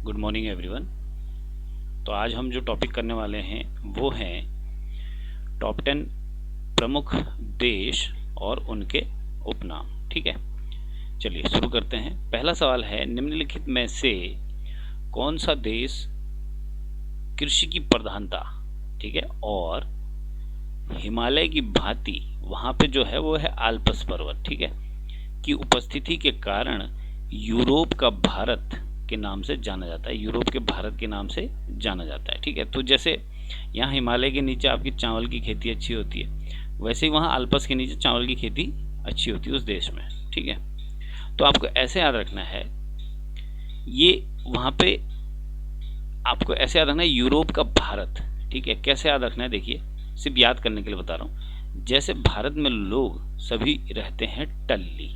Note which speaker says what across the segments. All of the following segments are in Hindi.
Speaker 1: Good morning everyone. तो आज हम जो टॉपिक करने वाले हैं वो हैं टॉप 10 प्रमुख देश और उनके उपनाम। ठीक है, चलिए शुरू करते हैं। पहला सवाल है, निम्नलिखित में से कौन सा देश कृषि की प्रधानता, ठीक है, और हिमालय की भांति वहां पे जो है वो है आल्प्स पर्वत, ठीक है, की उपस्थिति के कारण यूरोप का भारत के नाम से जाना जाता है, यूरोप के भारत के नाम से जाना जाता है। ठीक है, तो जैसे यहाँ हिमालय के नीचे आपकी चावल की खेती अच्छी होती है, वैसे ही वहाँ आल्प्स के नीचे चावल की खेती अच्छी होती है उस देश में। ठीक है, तो आपको ऐसे याद रखना है, ये वहाँ पे आपको ऐसे याद रखना है यूरोप का भारत। ठीक है, कैसे याद रखना है, देखिए सिर्फ याद करने के लिए बता रहा हूँ। जैसे भारत में लोग सभी रहते हैं टल्ली,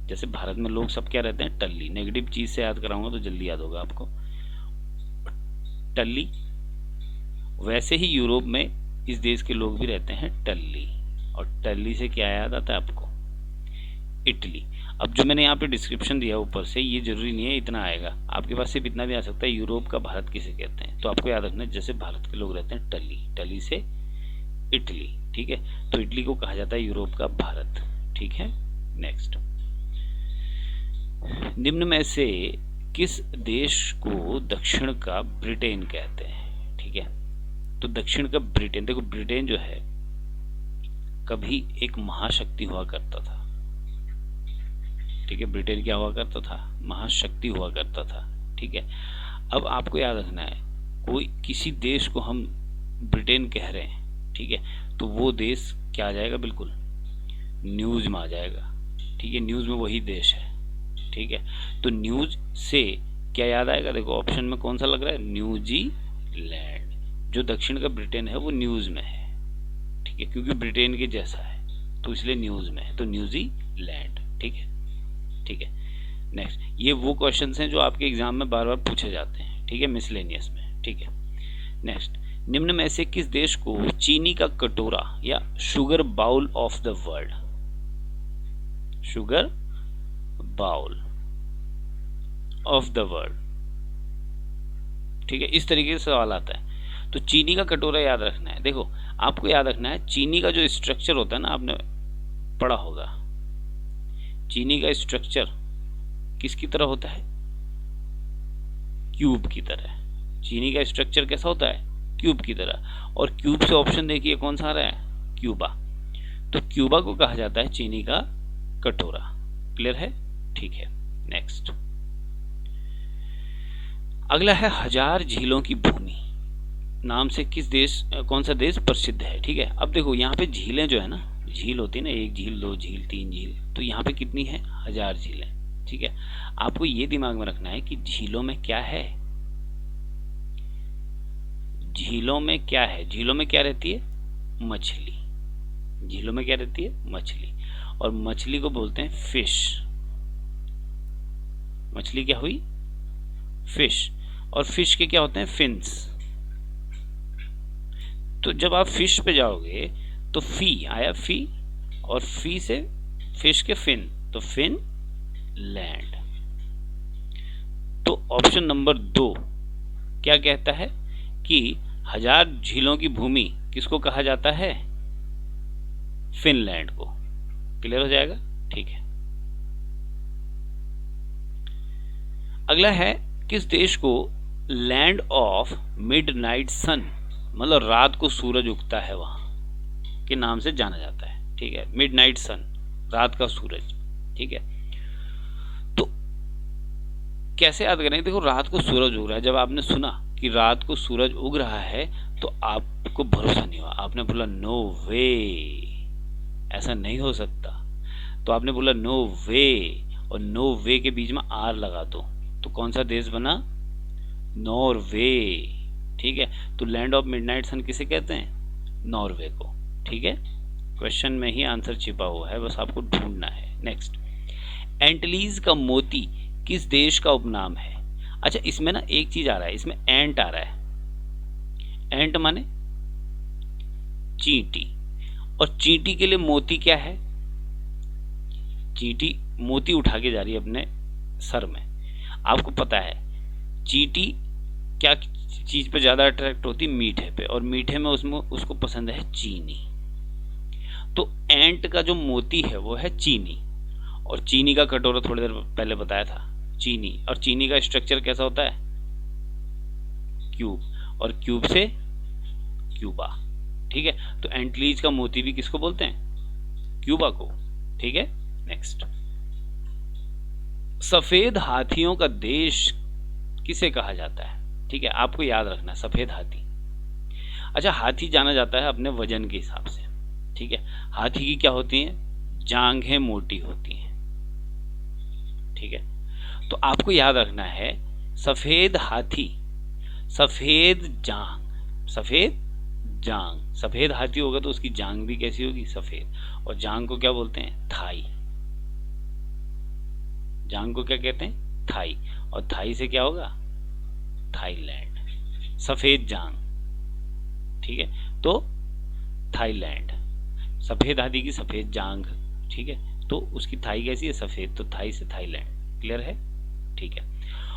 Speaker 1: जैसे भारत में लोग सब क्या रहते हैं टल्ली, नेगेटिव चीज से याद कराऊंगा तो जल्दी याद होगा आपको, टल्ली। वैसे ही यूरोप में इस देश के लोग भी रहते हैं टल्ली, और टल्ली से क्या याद आता है आपको, इटली। अब जो मैंने यहाँ पे डिस्क्रिप्शन दिया ऊपर से, ये जरूरी नहीं है इतना आएगा, आपके पास सिर्फ इतना भी आ सकता है, यूरोप का भारत किसे कहते हैं। तो आपको याद रखना है, जैसे भारत के लोग रहते हैं टल्ली, टल्ली से इटली। ठीक है, तो इटली को कहा जाता है यूरोप का भारत। ठीक है, नेक्स्ट, निम्न में से किस देश को दक्षिण का ब्रिटेन कहते हैं। ठीक है, तो दक्षिण का ब्रिटेन, देखो ब्रिटेन जो है कभी एक महाशक्ति हुआ करता था। ठीक है, ब्रिटेन क्या हुआ करता था, महाशक्ति हुआ करता था। ठीक है, अब आपको याद रखना है, कोई किसी देश को हम ब्रिटेन कह रहे हैं, ठीक है, तो वो देश क्या आ जाएगा, बिल्कुल न्यूज में आ जाएगा। ठीक है, न्यूज में वही देश है। ठीक है, तो न्यूज से क्या याद आएगा, देखो ऑप्शन में कौन सा लग रहा है, न्यूजीलैंड। जो दक्षिण का ब्रिटेन है वो न्यूज में है, ठीक है, क्योंकि ब्रिटेन के जैसा है तो इसलिए न्यूज में है, तो न्यूजीलैंड। ठीक है, ठीक है, नेक्स्ट, ये वो क्वेश्चंस हैं जो आपके एग्जाम में बार बार पूछे जाते हैं। ठीक है, मिसलेनियस में। ठीक है, नेक्स्ट, निम्न में से किस देश को चीनी का कटोरा या sugar bowl of the world, sugar bowl of the world, ठीक है, इस तरीके से सवाल आता है। तो चीनी का कटोरा याद रखना है, देखो आपको याद रखना है चीनी का जो स्ट्रक्चर होता है ना, आपने पढ़ा होगा, चीनी का स्ट्रक्चर किसकी तरह होता है, क्यूब की तरह। चीनी का स्ट्रक्चर कैसा होता है, क्यूब की तरह, और क्यूब से ऑप्शन देखिए कौन सा आ रहा है, क्यूबा। तो क्यूबा को कहा जाता है चीनी का कटोरा। क्लियर है, ठीक है, नेक्स्ट, अगला है हजार झीलों की भूमि नाम से किस देश, कौन सा देश प्रसिद्ध है। ठीक है, अब देखो यहाँ पे झीलें जो है ना, झील होती है ना, एक झील, दो झील, तीन झील, तो यहाँ पे कितनी है, हजार झीलें। ठीक है, आपको ये दिमाग में रखना है कि झीलों में क्या है, झीलों में क्या है, झीलों में क्या रहती है, मछली। झीलों में क्या रहती है, मछली, और मछली को बोलते हैं फिश। मछली क्या हुई, फिश, और फिश के क्या होते हैं, फिन्स। तो जब आप फिश पे जाओगे तो फी आया, फी, और फी से फिश के फिन, तो फिन लैंड। तो ऑप्शन नंबर 2 क्या कहता है कि हजार झीलों की भूमि किसको कहा जाता है, फिनलैंड को। क्लियर हो जाएगा, ठीक है। अगला है, किस देश को लैंड ऑफ मिडनाइट सन, मतलब रात को सूरज उगता है वहां के नाम से जाना जाता है। ठीक है, मिडनाइट सन, रात का सूरज। ठीक है, तो कैसे याद करें, देखो रात को सूरज उग रहा है, जब आपने सुना कि रात को सूरज उग रहा है तो आपको भरोसा नहीं हुआ, आपने बोला नो वे, ऐसा नहीं हो सकता, तो आपने बोला नो वे, और नो वे के बीच में आर लगा दो, तो कौन सा देश बना, नॉर्वे। ठीक है, तो लैंड ऑफ मिडनाइट सन किसे कहते हैं, नॉर्वे को। ठीक है, क्वेश्चन में ही आंसर छिपा हुआ है, बस आपको ढूंढना है। नेक्स्ट, एंटलीज का मोती किस देश का उपनाम है। अच्छा, इसमें ना एक चीज आ रहा है, इसमें एंट आ रहा है, एंट माने चींटी, और चींटी के लिए मोती क्या है, चींटी मोती उठा के जा रही है अपने सर में। आपको पता है चींटी क्या चीज पे ज्यादा अट्रैक्ट होती? मीठे पे, और मीठे में उसमें उसको पसंद है चीनी। तो एंट का जो मोती है वो है चीनी, और चीनी का कटोरा थोड़ी देर पहले बताया था, चीनी, और चीनी का स्ट्रक्चर कैसा होता है? क्यूब, और क्यूब से क्यूबा। ठीक है, तो एंटलीज का मोती भी किसको बोलते हैं? क्यूबा को। ठीक है, नेक्स्ट, सफेद हाथियों का देश किसे कहा जाता है? ठीक है, आपको याद रखना, सफेद हाथी। अच्छा, हाथी जाना जाता है अपने वजन के हिसाब से। ठीक है, हाथी की क्या होती हैं? जांघें मोटी होती हैं। ठीक है, तो आपको याद रखना है सफेद हाथी, सफेद जांग, सफेद जांग, सफेद हाथी होगा तो उसकी जांग भी कैसी होगी? सफेद। और जांग को क्या बोलते हैं? थाई। जांग को क्या कहते हैं? थाई। और थाई से क्या होगा? थाईलैंड। सफेद जांग, ठीक है, तो थाईलैंड। सफेद हाथी की सफेद जांग, ठीक है, तो उसकी थाई कैसी है? सफेद, तो थाई से थाईलैंड। क्लियर है? ठीक है।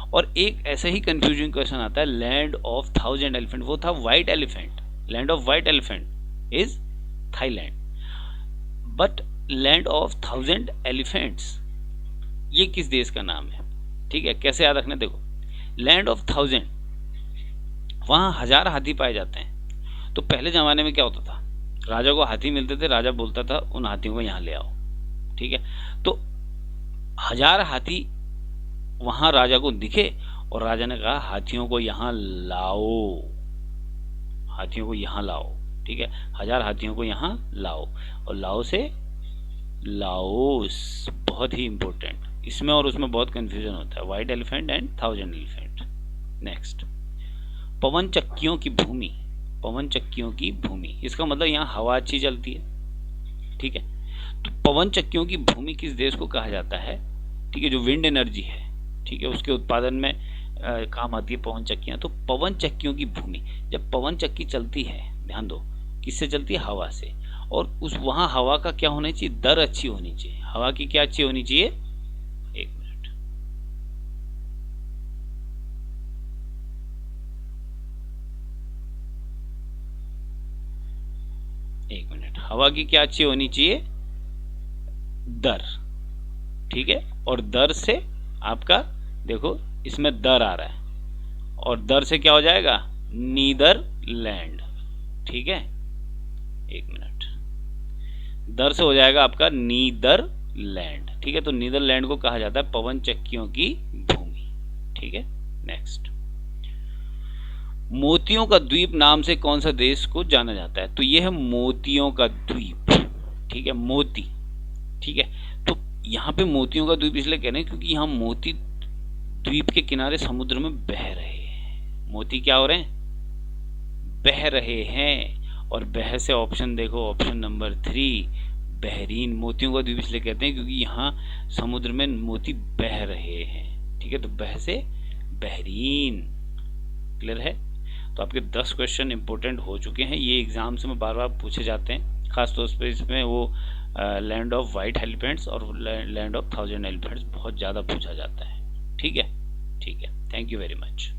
Speaker 1: और एक ऐसा ही कंफ्यूजिंग क्वेश्चन आता है, लैंड ऑफ 1000 एलिफेंट, वो था white elephant. Land of white elephant is Thailand, but land of 1000 elephants ये किस देश का नाम है? ठीक है, कैसे याद रखना? देखो, लैंड ऑफ 1000, वहां 1000 हाथी पाए जाते हैं। तो पहले जमाने में क्या होता था? राजा को हाथी मिलते थे, राजा बोलता था उन हाथियों को यहाँ ले आओ। ठीक है, तो 1000 हाथी वहां राजा को दिखे, और राजा ने कहा हाथियों को यहाँ लाओ, हाथियों को यहाँ लाओ। ठीक है, 1000 हाथियों को यहाँ लाओ, और लाओ से लाओस, बहुत ही इंपॉर्टेंट। इसमें और उसमें बहुत कंफ्यूजन होता है, white elephant and 1000 elephant. Next, पवन चक्कियों की भूमि, पवन चक्कियों की भूमि, इसका मतलब यहाँ हवा अच्छी चलती है। ठीक है, तो पवन चक्कियों की भूमि किस देश को कहा जाता है? ठीक है, जो विंड एनर्जी है, ठीक है, उसके उत्पादन में काम आती है पवन चक्कियां। तो पवन चक्कियों की भूमि, जब पवन चक्की चलती है, ध्यान दो, किससे चलती है? हवा से। और उस वहां हवा का क्या होना चाहिए? दर अच्छी होनी चाहिए। हवा की क्या अच्छी होनी चाहिए? एक मिनट, एक मिनट, हवा की क्या अच्छी होनी चाहिए? दर। ठीक है, और दर से आपका देखो इसमें दर आ रहा है, और दर से क्या हो जाएगा? नीदरलैंड। ठीक है, एक मिनट, दर से हो जाएगा आपका नीदरलैंड। ठीक है, तो नीदरलैंड को कहा जाता है पवन चक्कियों की भूमि। ठीक है, नेक्स्ट, मोतियों का द्वीप नाम से कौन सा देश को जाना जाता है? तो यह है मोतियों का द्वीप। ठीक है, मोती। ठीक है, तो यहाँ पे मोतियों का द्वीप इसलिए कह रहे हैं क्योंकि यहाँ मोती द्वीप के किनारे समुद्र में बह रहे हैं। मोती क्या हो रहे हैं? बह रहे हैं। और बह से ऑप्शन देखो, ऑप्शन नंबर 3, बहरीन। मोतियों का द्वीप इसलिए कहते हैं क्योंकि यहाँ समुद्र में मोती बह रहे हैं। ठीक है, तो बह से बहरीन। क्लियर है? तो आपके 10 क्वेश्चन इंपोर्टेंट हो चुके हैं। ये एग्जाम्स में बार बार पूछे जाते हैं, खासतौर पर इसमें वो लैंड ऑफ व्हाइट एलिफेंट्स और लैंड ऑफ 1000 एलिफेंट्स बहुत ज़्यादा पूछा जाता है। ठीक है, ठीक है, थैंक यू वेरी मच।